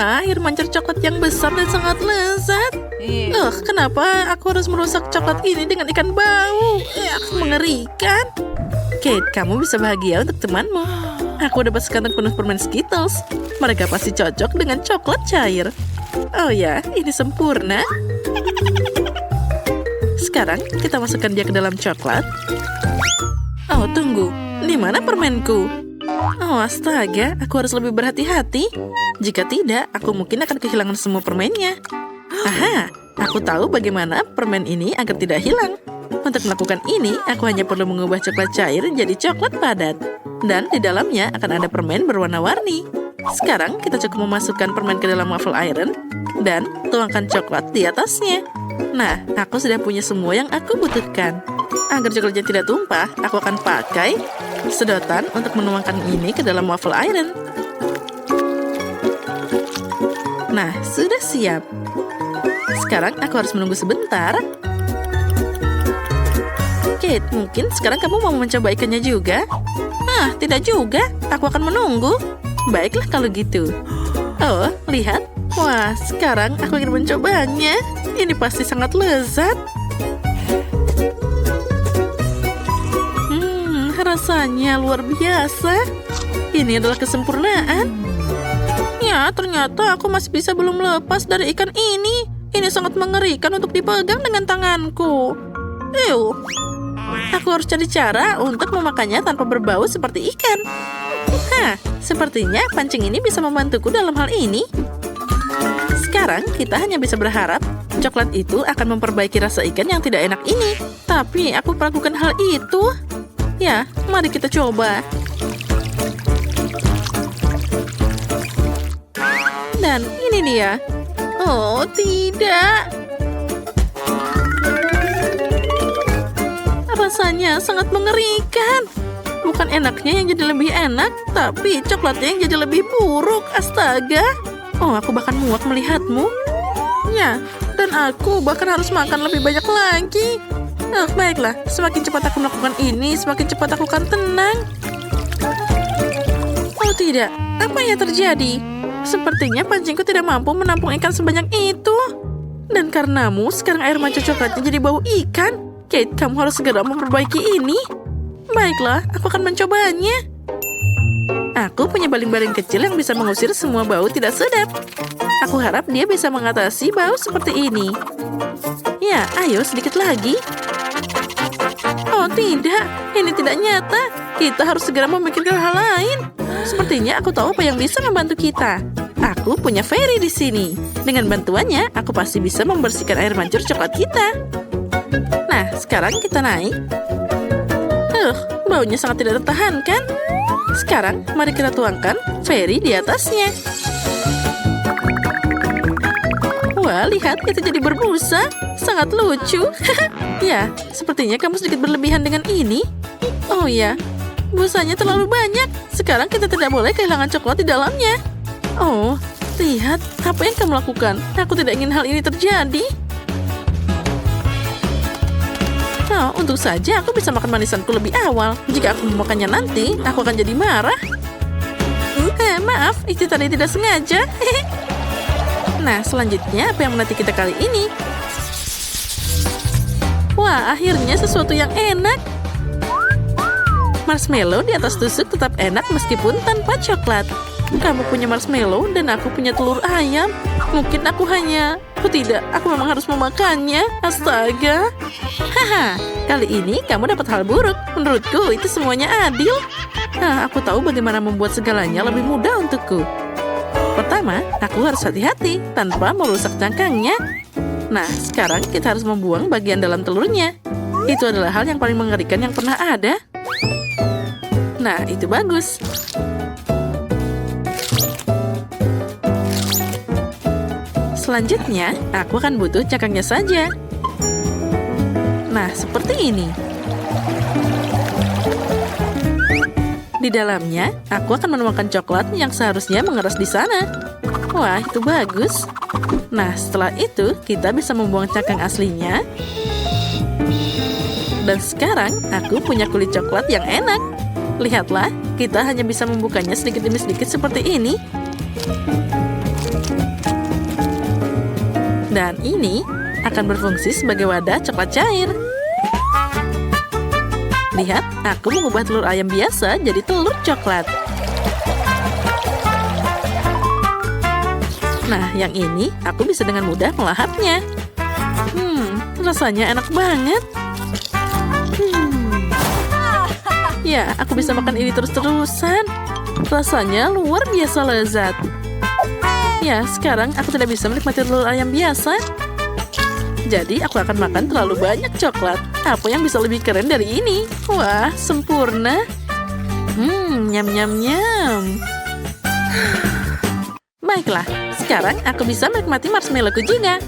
Wah, air mancur coklat yang besar dan sangat lezat. Kenapa aku harus merusak coklat ini dengan ikan bau? Mengerikan. Kate, kamu bisa bahagia untuk temanmu. Aku dapat sekantong penuh permen Skittles. Mereka pasti cocok dengan coklat cair. Oh ya, ini sempurna. Sekarang kita masukkan dia ke dalam coklat. Oh, tunggu. Di mana permenku? Oh, astaga. Aku harus lebih berhati-hati. Jika tidak, aku mungkin akan kehilangan semua permennya. Aha, aku tahu bagaimana permen ini agar tidak hilang. Untuk melakukan ini, aku hanya perlu mengubah coklat cair jadi coklat padat. Dan di dalamnya akan ada permen berwarna-warni. Sekarang kita cukup memasukkan permen ke dalam waffle iron dan tuangkan coklat di atasnya. Nah, aku sudah punya semua yang aku butuhkan. Agar coklatnya tidak tumpah, aku akan pakai sedotan untuk menuangkan ini ke dalam waffle iron. Nah, sudah siap. Sekarang aku harus menunggu sebentar. Kate, mungkin sekarang kamu mau mencoba ikannya juga? Tidak juga. Aku akan menunggu. Baiklah kalau gitu. Oh, lihat. Wah, sekarang aku ingin mencobanya. Ini pasti sangat lezat. Rasanya luar biasa. Ini adalah kesempurnaan. Ya, ternyata aku masih belum lepas dari ikan ini. Ini sangat mengerikan untuk dipegang dengan tanganku. Aku harus cari cara untuk memakannya tanpa berbau seperti ikan. Sepertinya pancing ini bisa membantuku dalam hal ini. Sekarang kita hanya bisa berharap coklat itu akan memperbaiki rasa ikan yang tidak enak ini. Tapi aku melakukan hal itu. Ya, mari kita coba. Dan ini dia. Oh, tidak. Rasanya sangat mengerikan. Bukan enaknya yang jadi lebih enak, tapi coklatnya yang jadi lebih buruk. Astaga. Oh, aku bahkan muak melihatmu. Ya, dan aku bahkan harus makan lebih banyak lagi. Baiklah, semakin cepat aku melakukan ini, semakin cepat aku akan tenang. Oh tidak, apa yang terjadi? Sepertinya pancingku tidak mampu menampung ikan sebanyak itu. Dan karenamu, sekarang air mancur coklatnya jadi bau ikan. Kate, kamu harus segera memperbaiki ini. Baiklah, aku akan mencobanya. Aku punya baling-baling kecil yang bisa mengusir semua bau tidak sedap. Aku harap dia bisa mengatasi bau seperti ini. Ya, ayo sedikit lagi. Oh tidak, ini tidak nyata. Kita harus segera memikirkan hal lain. Sepertinya aku tahu apa yang bisa membantu kita. Aku punya Fairy di sini. Dengan bantuannya, aku pasti bisa membersihkan air mancur coklat kita. Nah, sekarang kita naik. Baunya sangat tidak tertahankan. Sekarang, mari kita tuangkan Fairy di atasnya. Wah, lihat, itu jadi berbusa. Sangat lucu. Ya, sepertinya kamu sedikit berlebihan dengan ini. Oh ya, busanya terlalu banyak. Sekarang kita tidak boleh kehilangan coklat di dalamnya. Oh, lihat, apa yang kamu lakukan? Aku tidak ingin hal ini terjadi. Oh, untung saja aku bisa makan manisanku lebih awal. Jika aku memakannya nanti, aku akan jadi marah. Maaf, itu tadi tidak sengaja. Nah, selanjutnya apa yang menanti kita kali ini? Wah, akhirnya sesuatu yang enak. Marshmallow di atas tusuk tetap enak meskipun tanpa coklat. Kamu punya marshmallow dan aku punya telur ayam. Mungkin aku hanya... Oh tidak, aku memang harus memakannya. Astaga. Haha, kali ini kamu dapat hal buruk. Menurutku itu semuanya adil. Aku tahu bagaimana membuat segalanya lebih mudah untukku. Pertama, aku harus hati-hati tanpa merusak cangkangnya. Nah, sekarang kita harus membuang bagian dalam telurnya. Itu adalah hal yang paling mengerikan yang pernah ada. Nah, itu bagus. Selanjutnya, aku akan butuh cangkangnya saja. Nah, seperti ini. Di dalamnya, aku akan menuangkan coklat yang seharusnya mengeras di sana. Wah, itu bagus. Nah, setelah itu, kita bisa membuang cangkang aslinya. Dan sekarang, aku punya kulit coklat yang enak. Lihatlah, kita hanya bisa membukanya sedikit demi sedikit seperti ini. Dan ini akan berfungsi sebagai wadah coklat cair. Lihat, aku mengubah telur ayam biasa jadi telur coklat. Nah, yang ini aku bisa dengan mudah melahapnya. Rasanya enak banget. Ya, aku bisa makan ini terus-terusan. Rasanya luar biasa lezat. Ya, sekarang aku tidak bisa menikmati telur ayam biasa. Jadi, aku akan makan terlalu banyak coklat. Apa yang bisa lebih keren dari ini? Wah, sempurna. Nyam-nyam-nyam. Baiklah, sekarang aku bisa menikmati marshmallowku juga.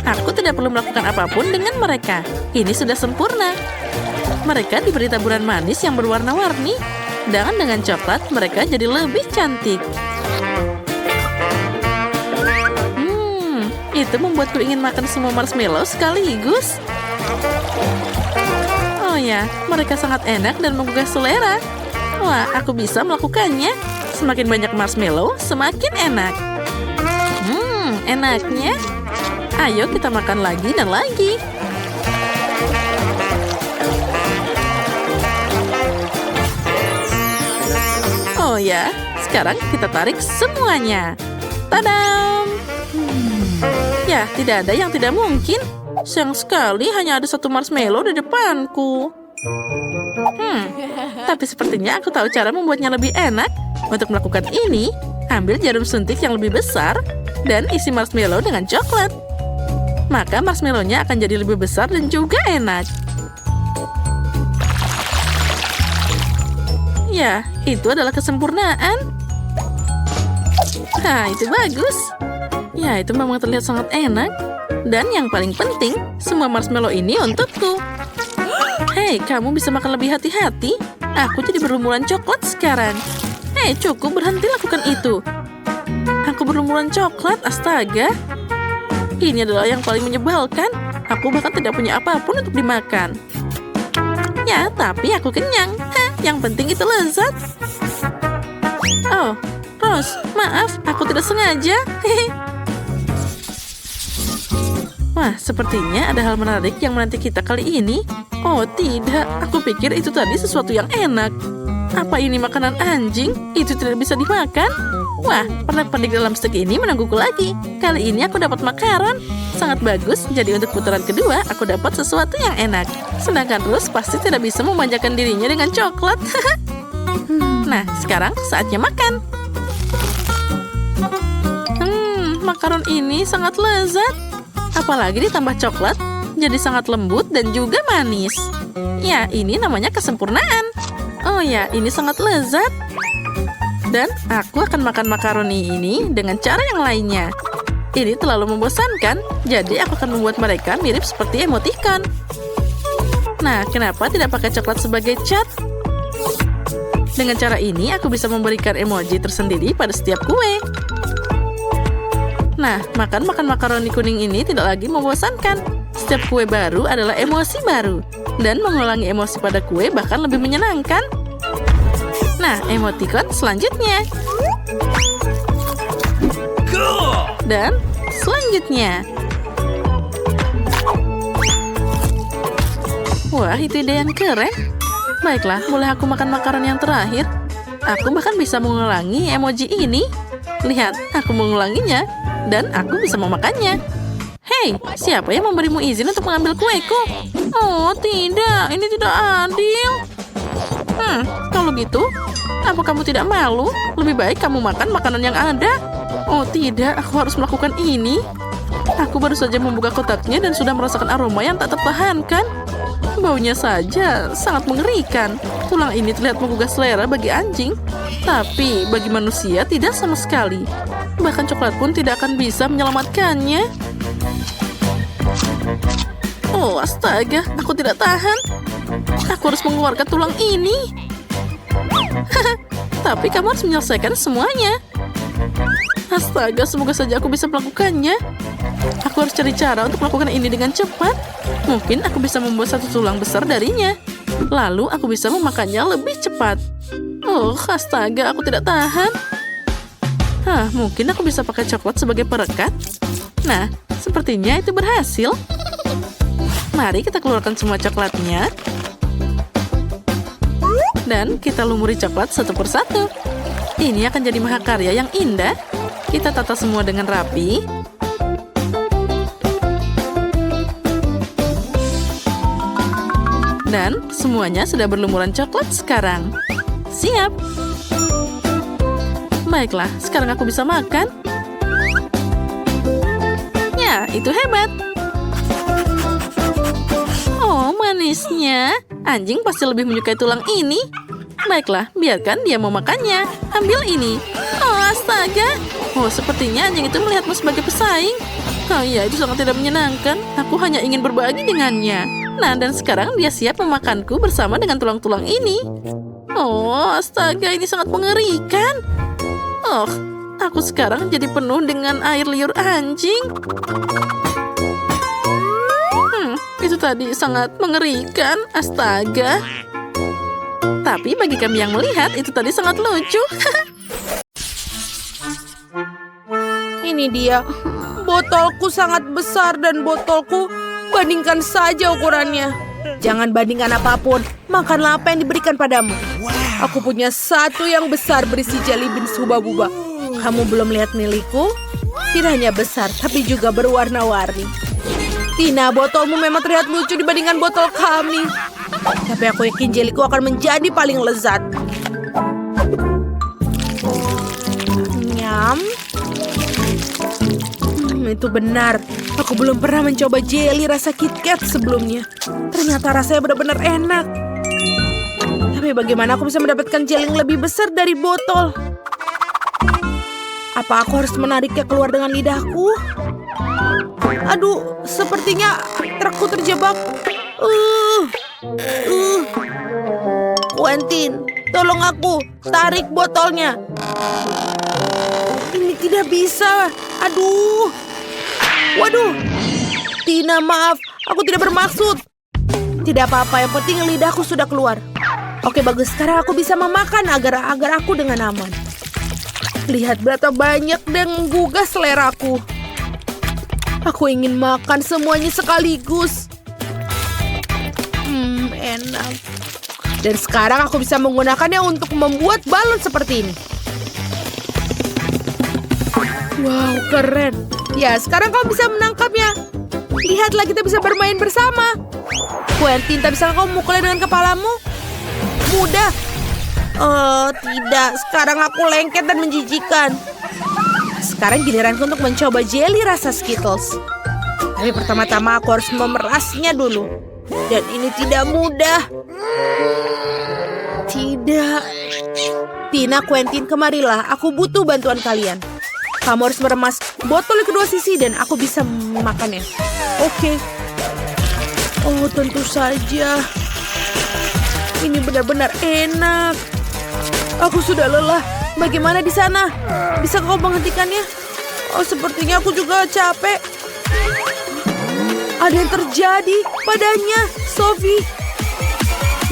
Aku tidak perlu melakukan apapun dengan mereka. Ini sudah sempurna. Mereka diberi taburan manis yang berwarna-warni. Dan dengan coklat, mereka jadi lebih cantik. Itu membuatku ingin makan semua marshmallow sekaligus. Oh ya, mereka sangat enak dan menggugah selera. Wah, aku bisa melakukannya. Semakin banyak marshmallow, semakin enak. Enaknya. Ayo kita makan lagi dan lagi. Oh ya, sekarang kita tarik semuanya. Tadam! Ya, tidak ada yang tidak mungkin. Sayang sekali hanya ada satu marshmallow di depanku. Tapi sepertinya aku tahu cara membuatnya lebih enak. Untuk melakukan ini, ambil jarum suntik yang lebih besar dan isi marshmallow dengan coklat. Maka marshmallow-nya akan jadi lebih besar dan juga enak. Ya, itu adalah kesempurnaan. Itu bagus. Ya, itu memang terlihat sangat enak. Dan yang paling penting, semua marshmallow ini untukku. Hei, kamu bisa makan lebih hati-hati. Aku jadi berlumuran coklat sekarang. Hei, cukup berhenti lakukan itu. Aku berlumuran coklat, astaga. Ini adalah yang paling menyebalkan. Aku bahkan tidak punya apapun untuk dimakan. Ya, tapi aku kenyang. Yang penting itu lezat. Oh, Rose, maaf, aku tidak sengaja. Wah, sepertinya ada hal menarik yang menanti kita kali ini. Oh, tidak. Aku pikir itu tadi sesuatu yang enak. Apa ini makanan anjing? Itu tidak bisa dimakan. Wah, pernak-pernik dalam stek ini menungguku lagi. Kali ini aku dapat makaron. Sangat bagus, jadi untuk putaran kedua, aku dapat sesuatu yang enak. Sedangkan Rose pasti tidak bisa memanjakan dirinya dengan coklat. Nah, sekarang saatnya makan. Makaron ini sangat lezat. Apalagi ditambah coklat, jadi sangat lembut dan juga manis. Ya, ini namanya kesempurnaan. Oh ya, ini sangat lezat. Dan aku akan makan makaroni ini dengan cara yang lainnya. Ini terlalu membosankan, jadi aku akan membuat mereka mirip seperti emoticon. Nah, kenapa tidak pakai coklat sebagai cat? Dengan cara ini, aku bisa memberikan emoji tersendiri pada setiap kue. Nah, makan makaroni kuning ini tidak lagi membosankan. Setiap kue baru adalah emosi baru. Dan mengulangi emosi pada kue bahkan lebih menyenangkan. Nah, emoticon selanjutnya. Dan selanjutnya. Wah, itu ide yang keren. Baiklah, boleh aku makan makanan yang terakhir? Aku bahkan bisa mengulangi emoji ini. Lihat, aku mengulanginya. Dan aku bisa memakannya. Hei, siapa yang memberimu izin untuk mengambil kueku? Oh, tidak. Ini tidak adil. Kalau gitu, apa kamu tidak malu? Lebih baik kamu makan makanan yang ada. Oh tidak, aku harus melakukan ini. Aku baru saja membuka kotaknya dan sudah merasakan aroma yang tak tertahankan. Baunya saja sangat mengerikan. Tulang ini terlihat menggugah selera bagi anjing. Tapi bagi manusia tidak sama sekali. Bahkan coklat pun tidak akan bisa menyelamatkannya. Oh astaga, aku tidak tahan. Aku harus mengeluarkan tulang ini. Tapi kamu harus menyelesaikan semuanya. Astaga, semoga saja aku bisa melakukannya. Aku harus cari cara untuk melakukan ini dengan cepat. Mungkin aku bisa membuat satu tulang besar darinya. Lalu aku bisa memakannya lebih cepat. Oh, astaga, aku tidak tahan. Mungkin aku bisa pakai coklat sebagai perekat. Nah, sepertinya itu berhasil. Mari kita keluarkan semua coklatnya. Dan kita lumuri coklat satu persatu. Ini akan jadi mahakarya yang indah. Kita tata semua dengan rapi. Dan semuanya sudah berlumuran coklat sekarang. Siap. Baiklah, sekarang aku bisa makan. Ya, itu hebat. Oh, manisnya. Anjing pasti lebih menyukai tulang ini. Baiklah, biarkan dia mau makannya. Ambil ini. Oh, astaga. Oh, sepertinya anjing itu melihatmu sebagai pesaing. Oh iya, itu sangat tidak menyenangkan. Aku hanya ingin berbagi dengannya. Nah, dan sekarang dia siap memakanku bersama dengan tulang-tulang ini. Oh, astaga, ini sangat mengerikan. Oh, aku sekarang jadi penuh dengan air liur anjing. Itu tadi sangat mengerikan, astaga. Tapi bagi kami yang melihat, itu tadi sangat lucu. Ini dia. Botolku sangat besar dan botolku bandingkan saja ukurannya. Jangan bandingkan apapun. Makanlah apa yang diberikan padamu. Aku punya satu yang besar berisi jelly beans huba-buba. Kamu belum lihat milikku? Tidak hanya besar, tapi juga berwarna-warni. Tina, botolmu memang terlihat lucu dibandingkan botol kami. Tapi aku yakin jellyku akan menjadi paling lezat. Nyam. Itu benar. Aku belum pernah mencoba jelly rasa KitKat sebelumnya. Ternyata rasanya benar-benar enak. Tapi bagaimana aku bisa mendapatkan jelly yang lebih besar dari botol? Apa aku harus menariknya keluar dengan lidahku? Aduh, sepertinya trukku terjebak. Quentin, tolong aku. Tarik botolnya. Ini tidak bisa. Aduh. Waduh, Tina, maaf, aku tidak bermaksud. Tidak apa-apa, yang penting lidahku sudah keluar. Oke, bagus, sekarang aku bisa memakan agar aku dengan aman. Lihat berapa banyak dan menggugah seleraku. Aku ingin makan semuanya sekaligus. Enak. Dan sekarang aku bisa menggunakannya untuk membuat balon seperti ini. Wow, keren. Ya, sekarang kamu bisa menangkapnya. Lihatlah, kita bisa bermain bersama. Quentin, tak bisa kamu mukulnya dengan kepalamu? Mudah. Oh, tidak. Sekarang aku lengket dan menjijikan. Sekarang giliranku untuk mencoba jelly rasa Skittles. Tapi pertama-tama aku harus memerasnya dulu. Dan ini tidak mudah. Tidak. Tina, Quentin, kemarilah. Aku butuh bantuan kalian. Kamu harus meremas botol di kedua sisi dan aku bisa memakannya. Oke. Oh, tentu saja. Ini benar-benar enak. Aku sudah lelah. Bagaimana di sana? Bisa kau menghentikannya? Oh, sepertinya aku juga capek. Ada yang terjadi padanya, Sophie.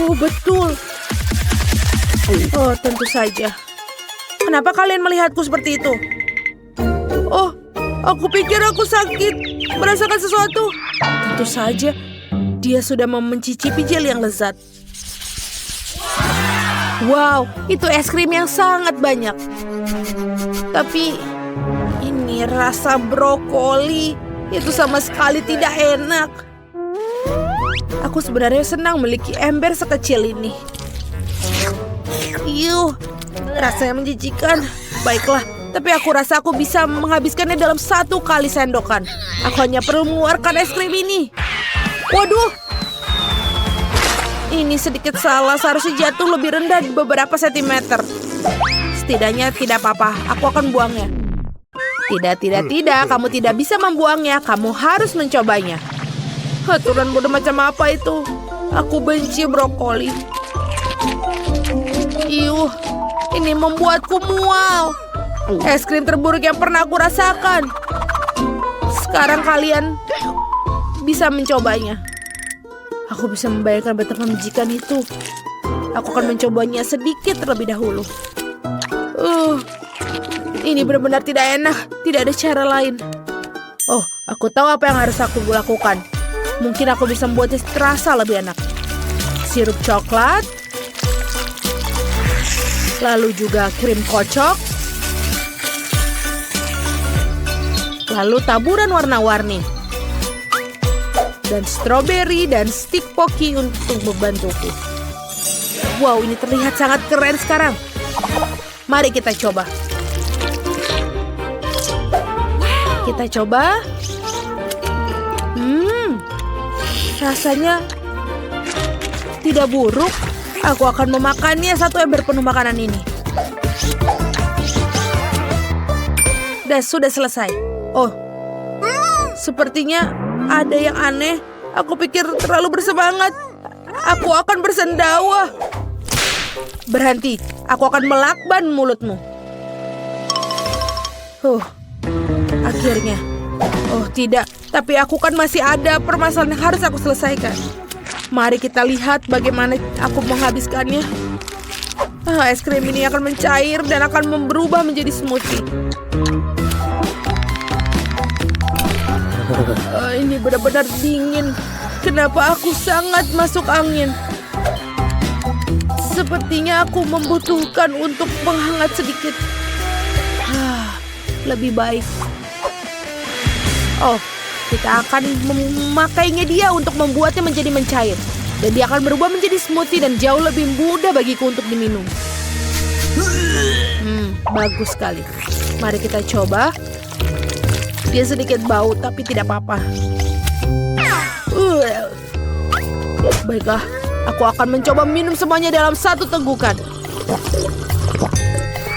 Oh, betul. Oh, tentu saja. Kenapa kalian melihatku seperti itu? Oh, aku pikir aku sakit. Merasakan sesuatu. Tentu saja, dia sudah mencicipi jelly yang lezat. Wow, itu es krim yang sangat banyak. Tapi, ini rasa brokoli. Itu sama sekali tidak enak. Aku sebenarnya senang memiliki ember sekecil ini. Yuh, rasanya menjijikan. Baiklah. Tapi aku rasa aku bisa menghabiskannya dalam 1 kali sendokan. Aku hanya perlu mengeluarkan es krim ini. Waduh. Ini sedikit salah. Seharusnya jatuh lebih rendah di beberapa sentimeter. Setidaknya tidak apa-apa. Aku akan buangnya. Tidak. Kamu tidak bisa membuangnya. Kamu harus mencobanya. Aturan bodoh macam apa itu? Aku benci brokoli. Iuh. Ini membuatku mual. Es krim terburuk yang pernah aku rasakan. Sekarang kalian bisa mencobanya. Aku bisa membayangkan betapa menjijikan itu. Aku akan mencobanya sedikit terlebih dahulu. Ini benar-benar tidak enak. Tidak ada cara lain. Oh, aku tahu apa yang harus aku lakukan. Mungkin aku bisa membuatnya terasa lebih enak. Sirup coklat. Lalu juga krim kocok. Lalu taburan warna-warni. Dan stroberi dan stick pocky untuk membantuku. Wow, ini terlihat sangat keren sekarang. Mari kita coba. Kita coba. Rasanya tidak buruk. Aku akan memakannya satu ember penuh makanan ini. Dan sudah selesai. Oh, sepertinya ada yang aneh. Aku pikir terlalu bersemangat. Aku akan bersendawa. Berhenti. Aku akan melakban mulutmu. Akhirnya. Oh tidak, tapi aku kan masih ada permasalahan yang harus aku selesaikan. Mari kita lihat bagaimana aku menghabiskannya. Es krim ini akan mencair dan akan berubah menjadi smoothie. Ini benar-benar dingin. Kenapa aku sangat masuk angin? Sepertinya aku membutuhkan untuk menghangat sedikit. Lebih baik. Oh, kita akan memakainya dia untuk membuatnya menjadi mencair. Dan dia akan berubah menjadi smoothie dan jauh lebih mudah bagiku untuk diminum. Bagus sekali. Mari kita coba. Dia sedikit bau, tapi tidak apa-apa. Baiklah, aku akan mencoba minum semuanya dalam satu tegukan.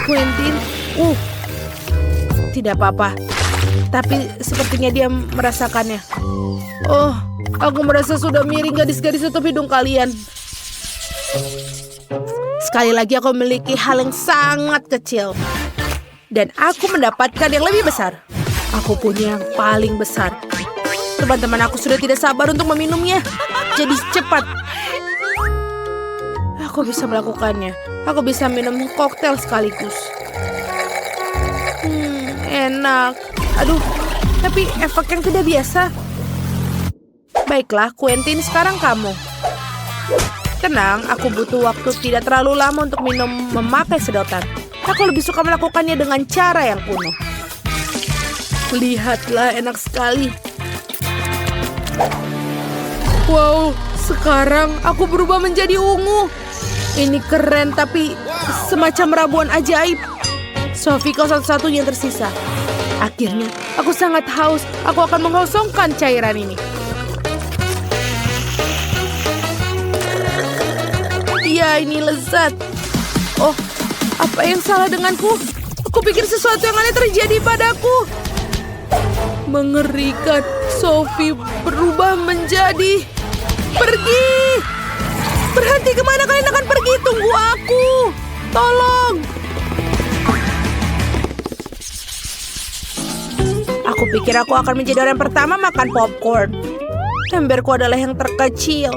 Quentin, tidak apa-apa. Tapi sepertinya dia merasakannya. Oh, aku merasa sudah miring gadis-gadis tutup hidung kalian. Sekali lagi aku memiliki hal yang sangat kecil. Dan aku mendapatkan yang lebih besar. Aku punya yang paling besar. Teman-teman aku sudah tidak sabar untuk meminumnya. Jadi cepat. Aku bisa melakukannya. Aku bisa minum koktail sekaligus. Enak. Aduh, tapi efek yang tidak biasa. Baiklah, Quentin, sekarang kamu. Tenang, aku butuh waktu tidak terlalu lama untuk memakai sedotan. Aku lebih suka melakukannya dengan cara yang kuno. Lihatlah, enak sekali. Wow, sekarang aku berubah menjadi ungu. Ini keren, tapi semacam ramuan ajaib. Sophie, kau satu-satunya yang tersisa. Akhirnya, aku sangat haus. Aku akan mengosongkan cairan ini. Ya, ini lezat. Oh, apa yang salah denganku? Aku pikir sesuatu yang aneh terjadi padaku. Mengerikan. Sophie berubah menjadi... Pergi! Berhenti, kemana kalian akan pergi? Tunggu aku! Tolong! Aku pikir aku akan menjadi orang pertama makan popcorn. Emberku adalah yang terkecil.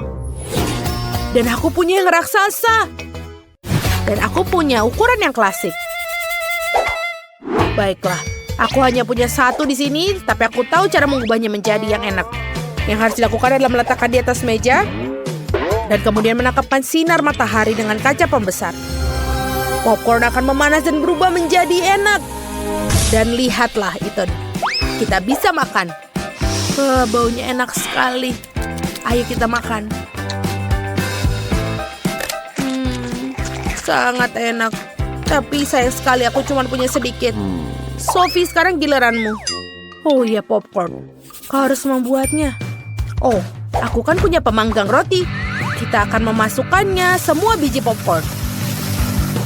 Dan aku punya yang raksasa. Dan aku punya ukuran yang klasik. Baiklah, aku hanya punya satu di sini, tapi aku tahu cara mengubahnya menjadi yang enak. Yang harus dilakukan adalah meletakkan di atas meja dan kemudian menangkapkan sinar matahari dengan kaca pembesar. Popcorn akan memanas dan berubah menjadi enak. Dan lihatlah itu. Kita bisa makan. Baunya enak sekali. Ayo kita makan. Sangat enak. Tapi sayang sekali aku cuma punya sedikit. Sophie, sekarang giliranmu. Oh iya, popcorn. Kau harus membuatnya. Oh, aku kan punya pemanggang roti. Kita akan memasukkannya semua biji popcorn.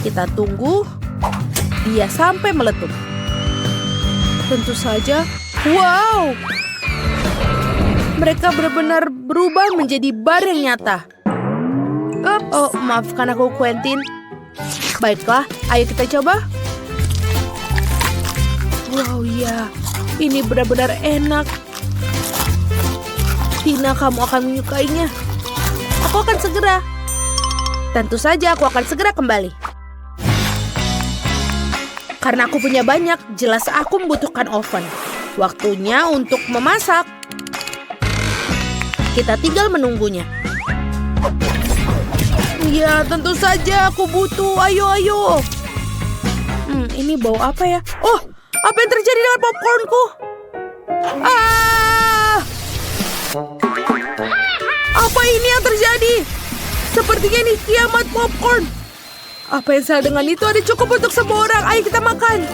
Kita tunggu dia sampai meletup. Tentu saja. Wow! Mereka benar-benar berubah menjadi bar yang nyata. Oh, maafkan aku, Quentin. Baiklah, ayo kita coba. Wow, ya. Ini benar-benar enak. Tina, kamu akan menyukainya. Aku akan segera. Tentu saja aku akan segera kembali. Karena aku punya banyak, jelas aku membutuhkan oven. Waktunya untuk memasak. Kita tinggal menunggunya. Ya, tentu saja aku butuh. Ayo. Ini bau apa ya? Oh, apa yang terjadi dengan popcornku? Apa ini yang terjadi? Sepertinya ini kiamat popcorn. Apa yang salah dengan itu? Ada cukup untuk semua orang. Ayo kita makan.